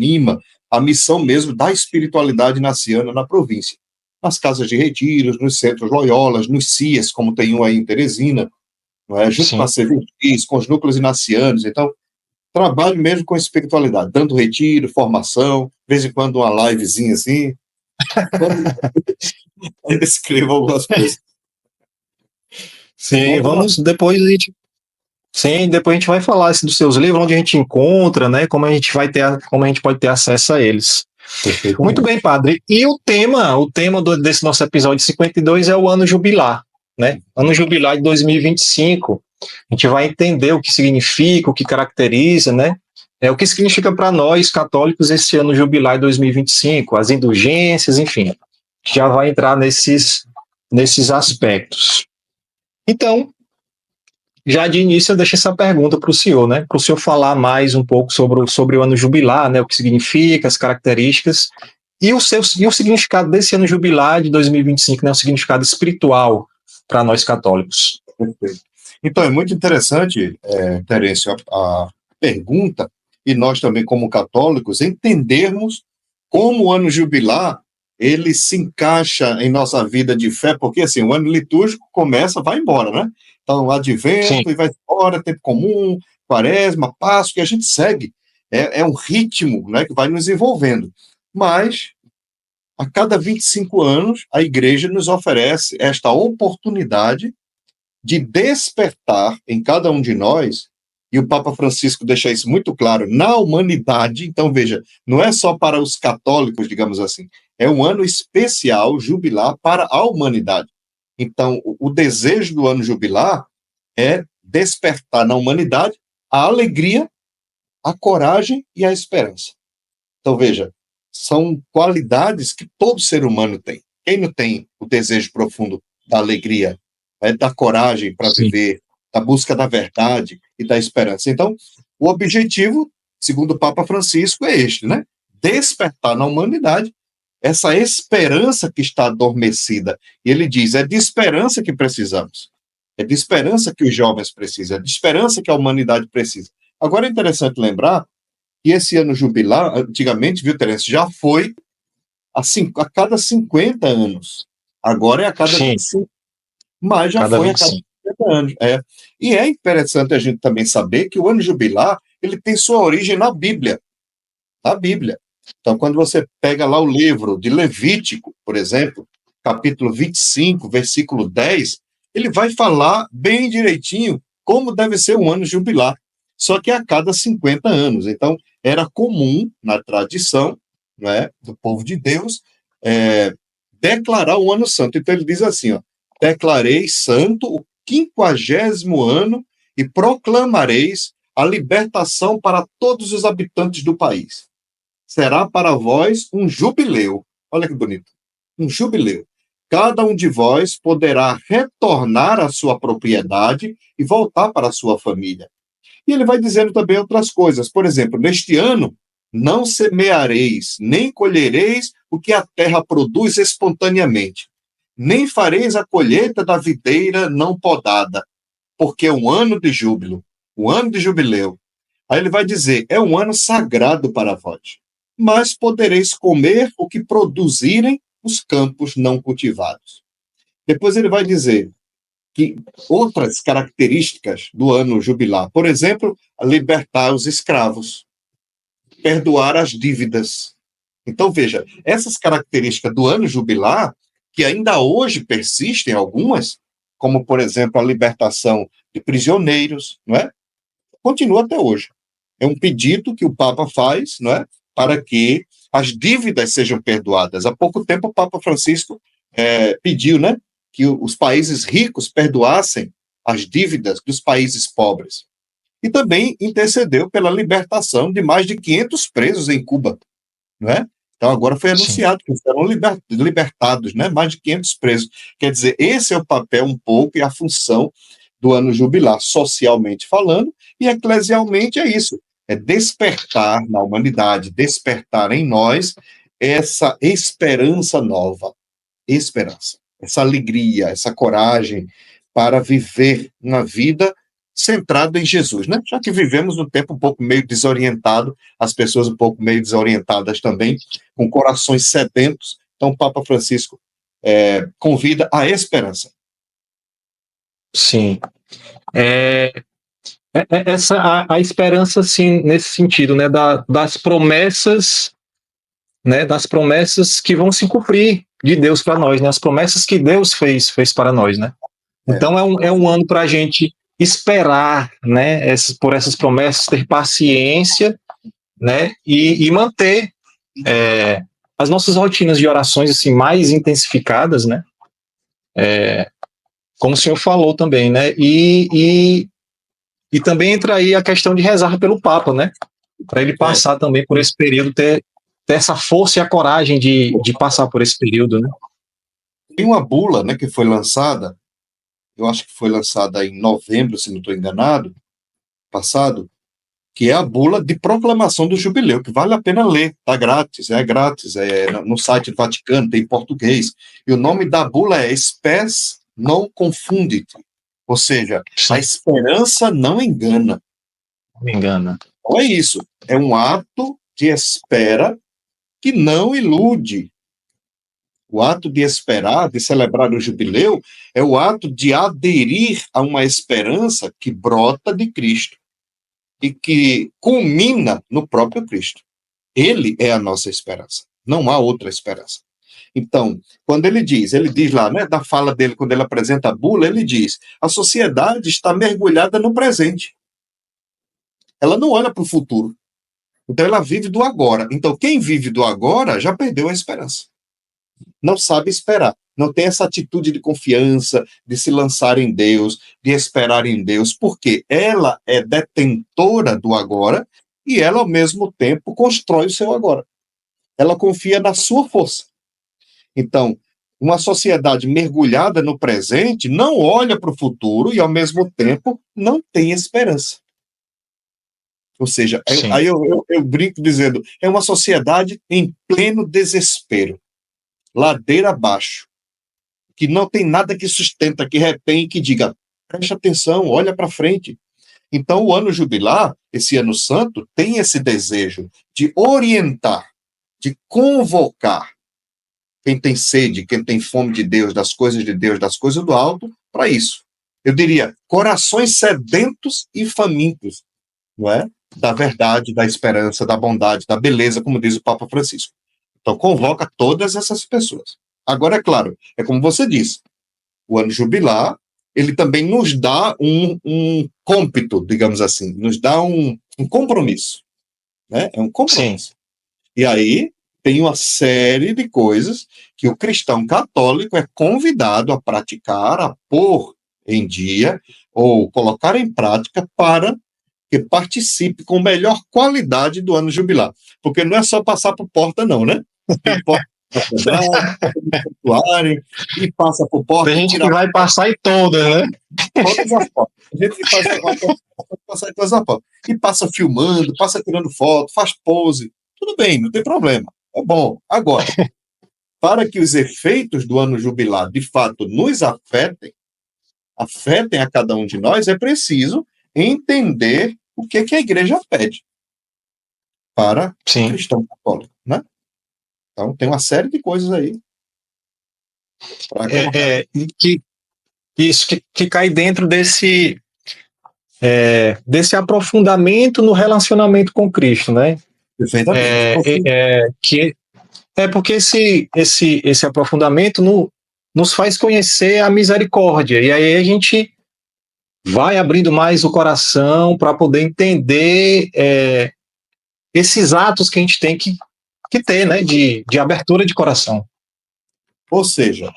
anima a missão mesmo da espiritualidade naciana na província. Nas casas de retiros, nos centros loyolas, nos CIAs, como tem um aí em Teresina, não é? Junto com a Serventis, com os núcleos inacianos. Então, trabalho mesmo com espiritualidade, dando retiro, formação, de vez em quando uma livezinha assim. Eu escrevo algumas coisas. Sim, vamos depois depois a gente vai falar dos seus livros, onde a gente encontra, né? Como a gente pode ter acesso a eles. Muito bem, padre. E o tema desse nosso episódio 52 é o ano jubilar, né? Ano jubilar de 2025. A gente vai entender o que significa, o que caracteriza, né? O que significa para nós, católicos, esse ano jubilar de 2025, as indulgências, enfim. Já vai entrar nesses aspectos. Então, já de início eu deixo essa pergunta para o senhor, né? Para o senhor falar mais um pouco sobre o ano jubilar, né? O que significa, as características e o significado desse ano jubilar de 2025, né? O significado espiritual para nós católicos. Perfeito. Então, é muito interessante, Terêncio, a pergunta, e nós também, como católicos, entendermos como o ano jubilar ele se encaixa em nossa vida de fé, porque assim, o ano litúrgico começa, vai embora, né? Então, advento e vai embora, tempo comum, quaresma, Páscoa, que a gente segue. É um ritmo, né, que vai nos envolvendo. Mas, a cada 25 anos, a igreja nos oferece esta oportunidade de despertar em cada um de nós, e o Papa Francisco deixa isso muito claro, na humanidade. Então, veja, não é só para os católicos, digamos assim, é um ano especial, jubilar, para a humanidade. Então, o desejo do ano jubilar é despertar na humanidade a alegria, a coragem e a esperança. Então, veja, são qualidades que todo ser humano tem. Quem não tem o desejo profundo da alegria, da coragem para viver, da busca da verdade e da esperança? Então, o objetivo, segundo o Papa Francisco, é este, né? Despertar na humanidade essa esperança que está adormecida. E ele diz, é de esperança que precisamos. É de esperança que os jovens precisam, é de esperança que a humanidade precisa. Agora é interessante lembrar que esse ano jubilar, antigamente, viu, Terence, já foi a cada 50 anos. Agora é a cada 25. Mas já foi a cada 50 anos. E é interessante a gente também saber que o ano jubilar ele tem sua origem na Bíblia. Na Bíblia. Então, quando você pega lá o livro de Levítico, por exemplo, capítulo 25, versículo 10, ele vai falar bem direitinho como deve ser um ano jubilar, só que a cada 50 anos. Então, era comum, na tradição, né, do povo de Deus, declarar o ano santo. Então, ele diz assim, ó, declarei santo o 50º ano e proclamareis a libertação para todos os habitantes do país. Será para vós um jubileu. Olha que bonito. Um jubileu. Cada um de vós poderá retornar à sua propriedade e voltar para a sua família. E ele vai dizendo também outras coisas. Por exemplo, neste ano, não semeareis, nem colhereis o que a terra produz espontaneamente, nem fareis a colheita da videira não podada, porque é um ano de júbilo, um ano de jubileu. Aí ele vai dizer, é um ano sagrado para vós, mas podereis comer o que produzirem os campos não cultivados. Depois ele vai dizer que outras características do ano jubilar, por exemplo, libertar os escravos, perdoar as dívidas. Então, veja, essas características do ano jubilar, que ainda hoje persistem algumas, como, por exemplo, a libertação de prisioneiros, não é? Continua até hoje. É um pedido que o Papa faz, não é? Para que as dívidas sejam perdoadas. Há pouco tempo o Papa Francisco pediu, né, que os países ricos perdoassem as dívidas dos países pobres. E também intercedeu pela libertação de mais de 500 presos em Cuba, não é? Então agora foi anunciado que serão libertados, né, mais de 500 presos. Quer dizer, esse é o papel um pouco e a função do ano jubilar, socialmente falando, e eclesialmente é isso. É despertar na humanidade, despertar em nós essa esperança nova, essa alegria, essa coragem para viver uma vida centrado em Jesus, né? Já que vivemos um tempo um pouco meio desorientado, as pessoas um pouco meio desorientadas também, com corações sedentos. Então, o Papa Francisco convida a esperança. Sim. A esperança, sim, nesse sentido, né, das promessas, né, das promessas que vão se cumprir de Deus para nós, né, as promessas que Deus fez para nós, né. Então é um ano para a gente esperar, né, por essas promessas, ter paciência, né, e manter as nossas rotinas de orações assim mais intensificadas, né, como o senhor falou também, né, e também entra aí a questão de rezar pelo Papa, né? Para ele passar também por esse período, ter essa força e a coragem de passar por esse período, né? Tem uma bula, né, que foi lançada, eu acho que foi lançada em novembro, se não estou enganado, passado, que é a bula de proclamação do jubileu, que vale a pena ler, tá grátis, no site do Vaticano, tem em português, e o nome da bula é Spes non confundit, ou seja, a esperança não engana. Não me engana. Então é isso, é um ato de espera que não ilude. O ato de esperar, de celebrar o jubileu, é o ato de aderir a uma esperança que brota de Cristo e que culmina no próprio Cristo. Ele é a nossa esperança, não há outra esperança. Então, quando ele diz lá, né, da fala dele, quando ele apresenta a bula, ele diz: a sociedade está mergulhada no presente. Ela não olha para o futuro. Então, ela vive do agora. Então, quem vive do agora já perdeu a esperança. Não sabe esperar. Não tem essa atitude de confiança, de se lançar em Deus, de esperar em Deus, porque ela é detentora do agora e ela, ao mesmo tempo, constrói o seu agora. Ela confia na sua força. Então, uma sociedade mergulhada no presente não olha para o futuro e, ao mesmo tempo, não tem esperança. Ou seja, aí eu brinco dizendo, é uma sociedade em pleno desespero, ladeira abaixo, que não tem nada que sustenta, que retém, que diga, preste atenção, olha para frente. Então, o ano jubilar, esse ano santo, tem esse desejo de orientar, de convocar quem tem sede, quem tem fome de Deus, das coisas do alto, para isso. Eu diria, corações sedentos e famintos, não é? Da verdade, da esperança, da bondade, da beleza, como diz o Papa Francisco. Então, convoca todas essas pessoas. Agora, é claro, é como você disse, o ano jubilar, ele também nos dá um cômpito, digamos assim, nos dá um compromisso. Né? É um compromisso. Sim. E aí tem uma série de coisas que o cristão católico é convidado a praticar, a pôr em dia, ou colocar em prática para que participe com melhor qualidade do ano jubilar. Porque não é só passar por porta, não, né? Tem porta e passa por porta. Tem gente que vai passar em todas, né? Todas as portas. A gente passa em todas as portas. E passa filmando, passa tirando foto, faz pose. Tudo bem, não tem problema. É bom. Agora, para que os efeitos do ano jubilar, de fato, nos afetem a cada um de nós, é preciso entender o que a igreja pede para o cristão católico, né? Então, tem uma série de coisas aí. Que cai dentro desse aprofundamento no relacionamento com Cristo, né? Porque esse aprofundamento nos faz conhecer a misericórdia, e aí a gente vai abrindo mais o coração para poder entender esses atos que a gente tem que ter, né, de abertura de coração. Ou seja,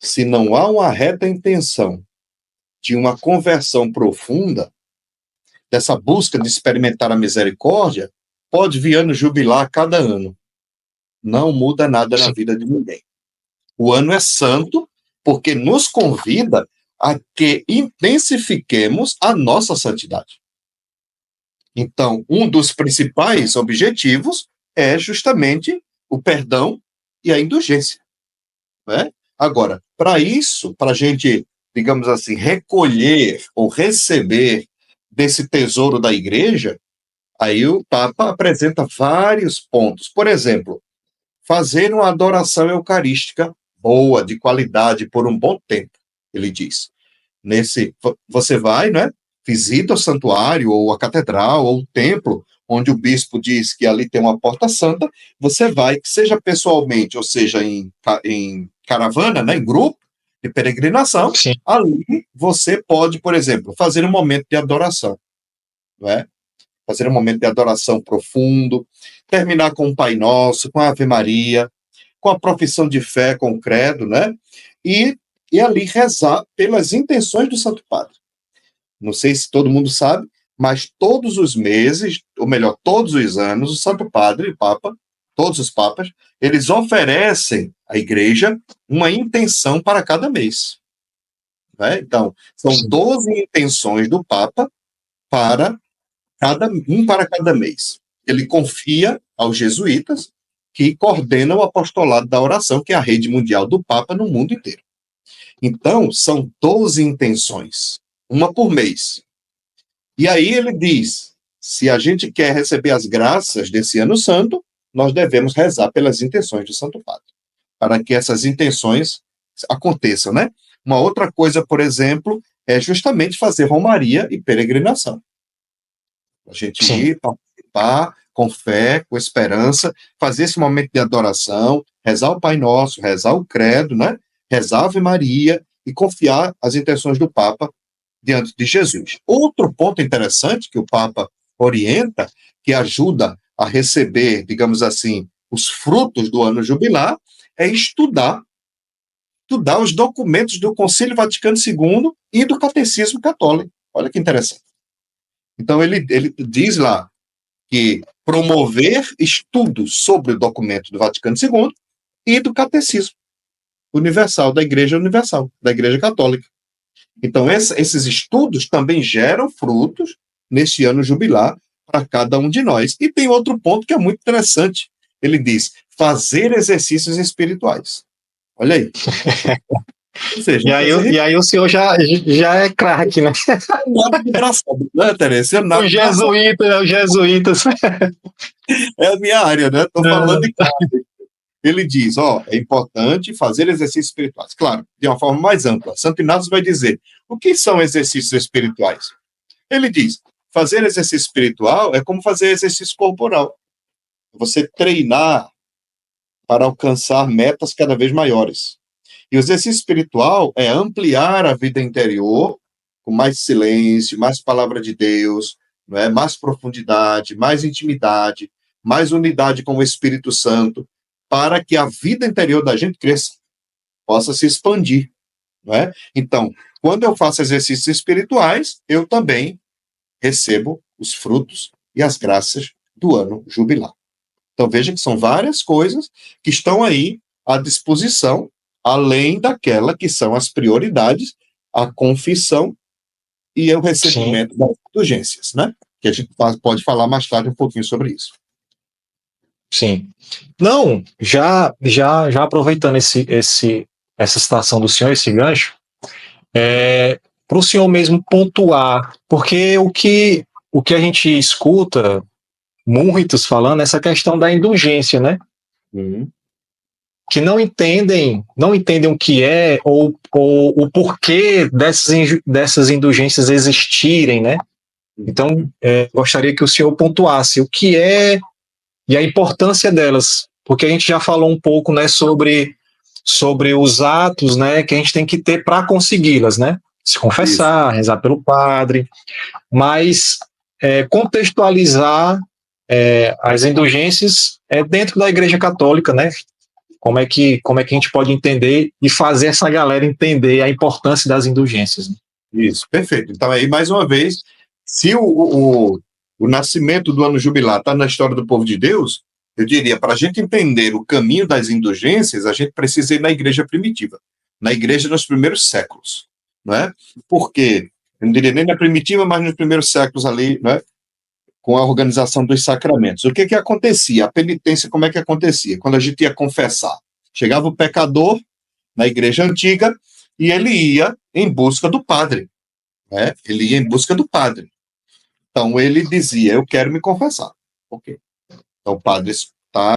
se não há uma reta intenção de uma conversão profunda, dessa busca de experimentar a misericórdia, pode vir ano jubilar cada ano. Não muda nada na vida de ninguém. O ano é santo porque nos convida a que intensifiquemos a nossa santidade. Então, um dos principais objetivos é justamente o perdão e a indulgência. Né? Agora, para isso, para a gente, digamos assim, recolher ou receber desse tesouro da igreja, aí o Papa apresenta vários pontos. Por exemplo, fazer uma adoração eucarística boa, de qualidade, por um bom tempo, ele diz. Você vai, né, visita o santuário, ou a catedral, ou o templo, onde o bispo diz que ali tem uma porta santa, você vai, seja pessoalmente, ou seja em caravana, né, em grupo de peregrinação, Sim. ali você pode, por exemplo, fazer um momento de adoração, não é? Fazer um momento de adoração profundo, terminar com o Pai Nosso, com a Ave Maria, com a profissão de fé, com o credo, né? E ali rezar pelas intenções do Santo Padre. Não sei se todo mundo sabe, mas todos os meses, ou melhor, todos os anos, o Santo Padre, o Papa, todos os papas, eles oferecem à Igreja uma intenção para cada mês. Né? Então, são 12 intenções do Papa para cada mês. Ele confia aos jesuítas, que coordenam o apostolado da oração, que é a rede mundial do Papa no mundo inteiro. Então, são 12 intenções, uma por mês. E aí ele diz, se a gente quer receber as graças desse ano santo, nós devemos rezar pelas intenções do Santo Padre, para que essas intenções aconteçam, né? Uma outra coisa, por exemplo, é justamente fazer romaria e peregrinação. A gente ir, participar com fé, com esperança, fazer esse momento de adoração, rezar o Pai Nosso, rezar o Credo, né? Rezar a Ave Maria e confiar as intenções do Papa diante de Jesus. Outro ponto interessante que o Papa orienta, que ajuda a receber, digamos assim, os frutos do ano jubilar, é estudar os documentos do Concílio Vaticano II e do Catecismo Católico. Olha que interessante. Então, ele diz lá que promover estudos sobre o documento do Vaticano II e do Catecismo Universal, da Igreja Universal, da Igreja Católica. Então, esses estudos também geram frutos neste ano jubilar para cada um de nós. E tem outro ponto que é muito interessante. Ele diz, fazer exercícios espirituais. Olha aí. Ou seja, e aí o senhor já é craque, né? Nada de engraçado, né, Teresa? Os jesuítas. É a minha área, né? Estou falando de casa. Ele diz, é importante fazer exercícios espirituais. Claro, de uma forma mais ampla. Santo Inácio vai dizer, o que são exercícios espirituais? Ele diz, fazer exercício espiritual é como fazer exercício corporal. Você treinar para alcançar metas cada vez maiores. E o exercício espiritual é ampliar a vida interior com mais silêncio, mais palavra de Deus, não é? Mais profundidade, mais intimidade, mais unidade com o Espírito Santo, para que a vida interior da gente cresça, possa se expandir. Não é? Então, quando eu faço exercícios espirituais, eu também recebo os frutos e as graças do ano jubilar. Então, veja que são várias coisas que estão aí à disposição, além daquela que são as prioridades, a confissão e o recebimento das indulgências, né? Que a gente pode falar mais tarde um pouquinho sobre isso. Sim. Não, já aproveitando essa citação do senhor, esse gancho, para o senhor mesmo pontuar, porque o que a gente escuta muitos falando, essa questão da indulgência, né? Que não entendem o que é ou o porquê dessas indulgências existirem, né? Então, gostaria que o senhor pontuasse o que é e a importância delas, porque a gente já falou um pouco, né, sobre os atos, né, que a gente tem que ter para consegui-las, né? Se confessar, rezar pelo padre, mas contextualizar as indulgências dentro da Igreja Católica, né? Como é que a gente pode entender e fazer essa galera entender a importância das indulgências? Né? Isso, perfeito. Então, aí, mais uma vez, se o nascimento do ano jubilar está na história do povo de Deus, eu diria, para a gente entender o caminho das indulgências, a gente precisa ir na igreja primitiva, na igreja nos primeiros séculos, não é? Porque, eu não diria nem na primitiva, mas nos primeiros séculos ali, não é? Com a organização dos sacramentos. O que acontecia? A penitência, como é que acontecia? Quando a gente ia confessar, chegava o pecador na igreja antiga e ele ia em busca do padre, né? Ele ia em busca do padre. Então ele dizia, eu quero me confessar. Ok. Então o padre